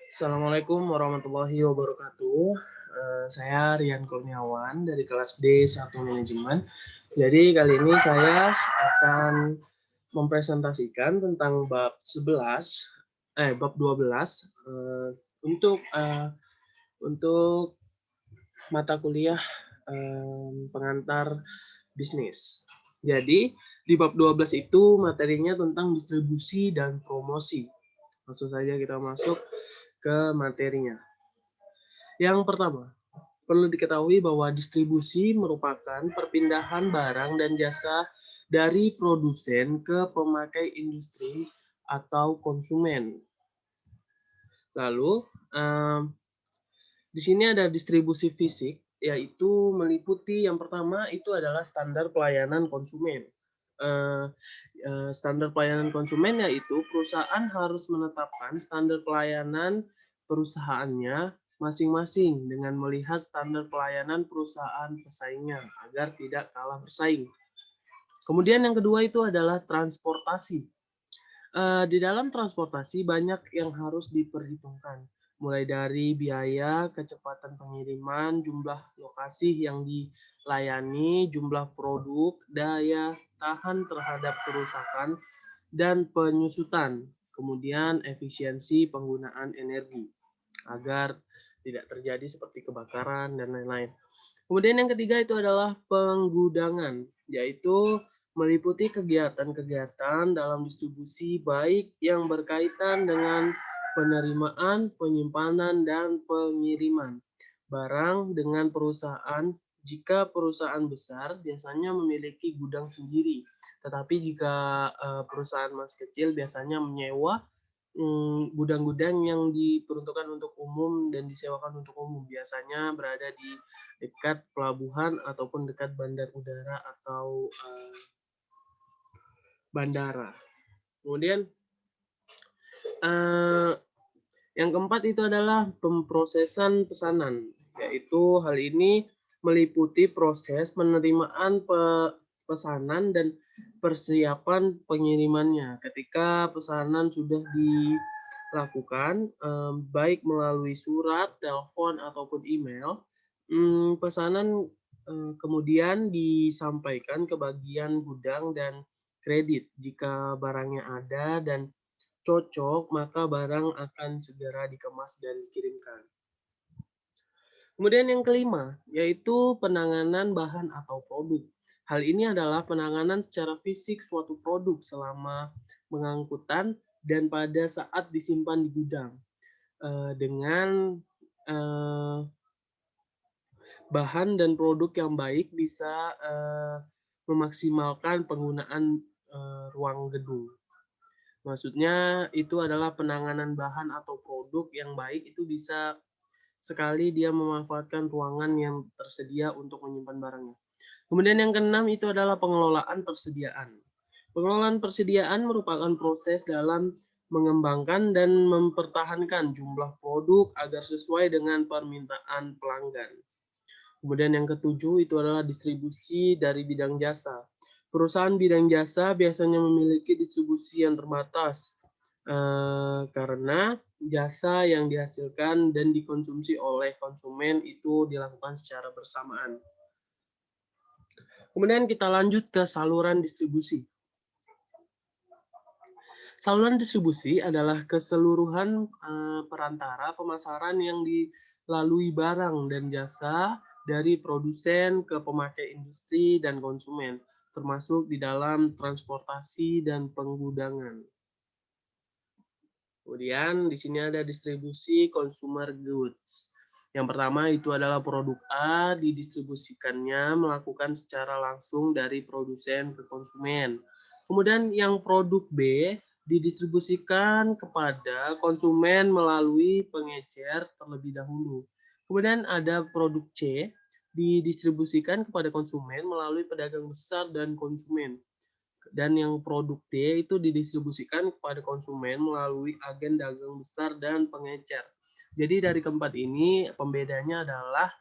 Assalamualaikum warahmatullahi wabarakatuh. Saya Rian Kurniawan dari kelas D1 Manajemen. Jadi kali ini saya akan mempresentasikan tentang bab 12 untuk mata kuliah pengantar bisnis. Jadi di bab 12 itu materinya tentang distribusi dan promosi. Langsung saja kita masuk ke materinya. Yang pertama, perlu diketahui bahwa distribusi merupakan perpindahan barang dan jasa dari produsen ke pemakai industri atau konsumen. Lalu, di sini ada distribusi fisik, yaitu meliputi yang pertama itu adalah standar pelayanan konsumen. Standar pelayanan konsumen yaitu perusahaan harus menetapkan standar pelayanan perusahaannya masing-masing dengan melihat standar pelayanan perusahaan pesaingnya agar tidak kalah bersaing. Kemudian yang kedua itu adalah transportasi. Di dalam transportasi banyak yang harus diperhitungkan, mulai dari biaya, kecepatan pengiriman, jumlah lokasi yang dilayani, jumlah produk, daya tahan terhadap kerusakan, dan penyusutan. Kemudian efisiensi penggunaan energi agar tidak terjadi seperti kebakaran dan lain-lain. Kemudian yang ketiga itu adalah penggudangan, yaitu meliputi kegiatan-kegiatan dalam distribusi baik yang berkaitan dengan penerimaan, penyimpanan, dan pengiriman barang dengan perusahaan. Jika perusahaan besar biasanya memiliki gudang sendiri, tetapi jika perusahaan masih kecil biasanya menyewa gudang-gudang yang diperuntukkan untuk umum dan disewakan untuk umum. Biasanya berada di dekat pelabuhan ataupun dekat bandar udara atau bandara. Kemudian yang keempat itu adalah pemrosesan pesanan, yaitu hal ini meliputi proses penerimaan pesanan dan persiapan pengirimannya. Ketika pesanan sudah dilakukan, baik melalui surat, telepon, ataupun email, pesanan kemudian disampaikan ke bagian gudang dan kredit. Jika barangnya ada dan cocok, maka barang akan segera dikemas dan dikirimkan. Kemudian yang kelima, yaitu penanganan bahan atau produk. Hal ini adalah penanganan secara fisik suatu produk selama pengangkutan dan pada saat disimpan di gudang. Dengan bahan dan produk yang baik bisa memaksimalkan penggunaan ruang gedung. Maksudnya itu adalah penanganan bahan atau produk yang baik itu bisa sekali dia memanfaatkan ruangan yang tersedia untuk menyimpan barangnya. Kemudian yang keenam itu adalah pengelolaan persediaan. Pengelolaan persediaan merupakan proses dalam mengembangkan dan mempertahankan jumlah produk agar sesuai dengan permintaan pelanggan. Kemudian yang ketujuh itu adalah distribusi dari bidang jasa. Perusahaan bidang jasa biasanya memiliki distribusi yang terbatas karena jasa yang dihasilkan dan dikonsumsi oleh konsumen itu dilakukan secara bersamaan. Kemudian kita lanjut ke saluran distribusi. Saluran distribusi adalah keseluruhan perantara pemasaran yang dilalui barang dan jasa dari produsen ke pemakai industri dan konsumen, termasuk di dalam transportasi dan penggudangan. Kemudian di sini ada distribusi consumer goods. Yang pertama itu adalah produk A didistribusikannya melakukan secara langsung dari produsen ke konsumen. Kemudian yang produk B didistribusikan kepada konsumen melalui pengecer terlebih dahulu. Kemudian ada produk C didistribusikan kepada konsumen melalui pedagang besar dan konsumen. Dan yang produk D itu didistribusikan kepada konsumen melalui agen dagang besar dan pengecer. Jadi dari keempat ini pembedanya adalah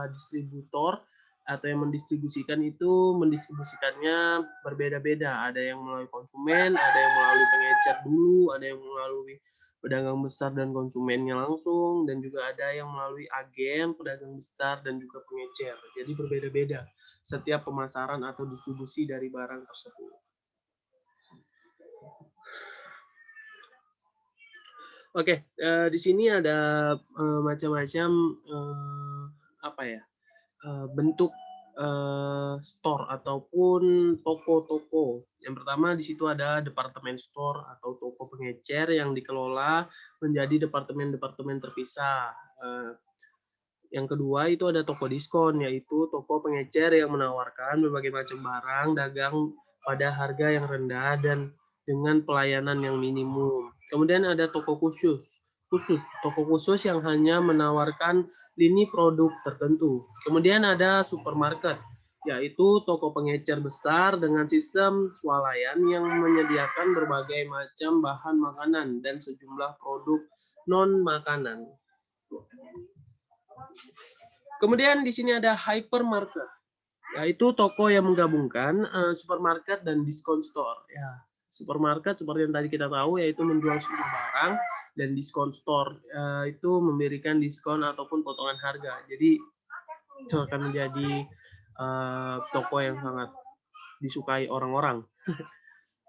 distributor atau yang mendistribusikan itu mendistribusikannya berbeda-beda. Ada yang melalui konsumen, ada yang melalui pengecer dulu, ada yang melalui pedagang besar dan konsumennya langsung, dan juga ada yang melalui agen, pedagang besar, dan juga pengecer. Jadi berbeda-beda setiap pemasaran atau distribusi dari barang tersebut. Oke, di sini ada macam-macam apa ya, bentuk store ataupun toko-toko. Yang pertama di situ ada departemen store atau toko pengecer yang dikelola menjadi departemen-departemen terpisah. Yang kedua itu ada toko diskon, yaitu toko pengecer yang menawarkan berbagai macam barang dagang pada harga yang rendah dan dengan pelayanan yang minimum. Kemudian ada toko toko khusus yang hanya menawarkan lini produk tertentu. Kemudian ada supermarket, yaitu toko pengecer besar dengan sistem swalayan yang menyediakan berbagai macam bahan makanan dan sejumlah produk non-makanan. Kemudian di sini ada hypermarket, yaitu toko yang menggabungkan supermarket dan diskon store. Ya, supermarket seperti yang tadi kita tahu yaitu menjual semua barang, dan diskon store itu memberikan diskon ataupun potongan harga. Jadi itu akan menjadi toko yang sangat disukai orang-orang.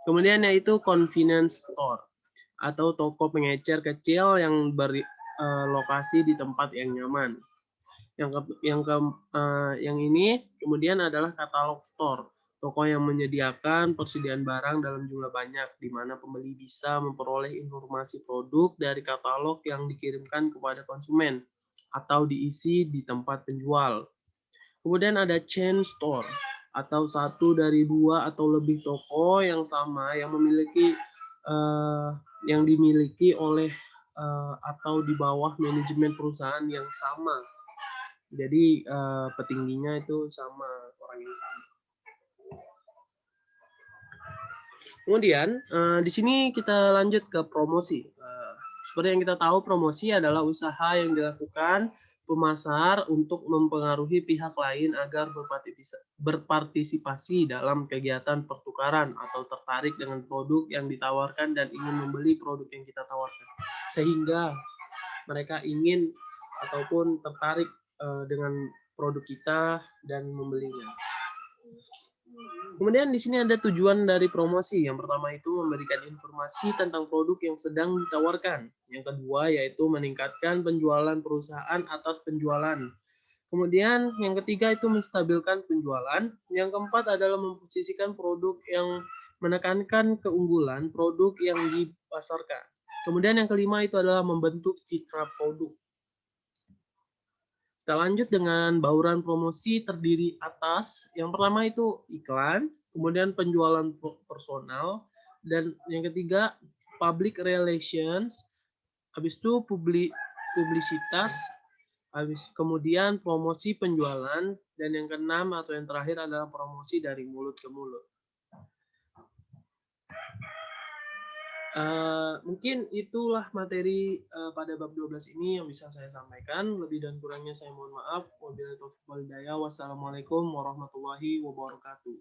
Kemudian yaitu convenience store atau toko pengecer kecil yang berlokasi di tempat yang nyaman. Yang ini kemudian adalah katalog store, toko yang menyediakan persediaan barang dalam jumlah banyak, di mana pembeli bisa memperoleh informasi produk dari katalog yang dikirimkan kepada konsumen atau diisi di tempat penjual. Kemudian ada chain store atau satu dari dua atau lebih toko yang sama yang dimiliki oleh atau di bawah manajemen perusahaan yang sama. Jadi petingginya itu sama, orang yang sama. Kemudian di sini kita lanjut ke promosi. Seperti yang kita tahu, promosi adalah usaha yang dilakukan pemasar untuk mempengaruhi pihak lain agar berpartisipasi dalam kegiatan pertukaran atau tertarik dengan produk yang ditawarkan dan ingin membeli produk yang kita tawarkan. Sehingga mereka ingin ataupun tertarik dengan produk kita dan membelinya. Kemudian di sini ada tujuan dari promosi. Yang pertama itu memberikan informasi tentang produk yang sedang ditawarkan. Yang kedua yaitu meningkatkan penjualan perusahaan atas penjualan. Kemudian yang ketiga itu menstabilkan penjualan. Yang keempat adalah memposisikan produk yang menekankan keunggulan produk yang dipasarkan. Kemudian yang kelima itu adalah membentuk citra produk. Kita lanjut dengan bauran promosi terdiri atas, yang pertama itu iklan, kemudian penjualan personal, dan yang ketiga public relations, habis itu publisitas, kemudian promosi penjualan, dan yang keenam atau yang terakhir adalah promosi dari mulut ke mulut. Mungkin itulah materi pada bab 12 ini yang bisa saya sampaikan. Lebih dan kurangnya saya mohon maaf. Wabillahi taufiq wal hidayah. Wassalamualaikum warahmatullahi wabarakatuh.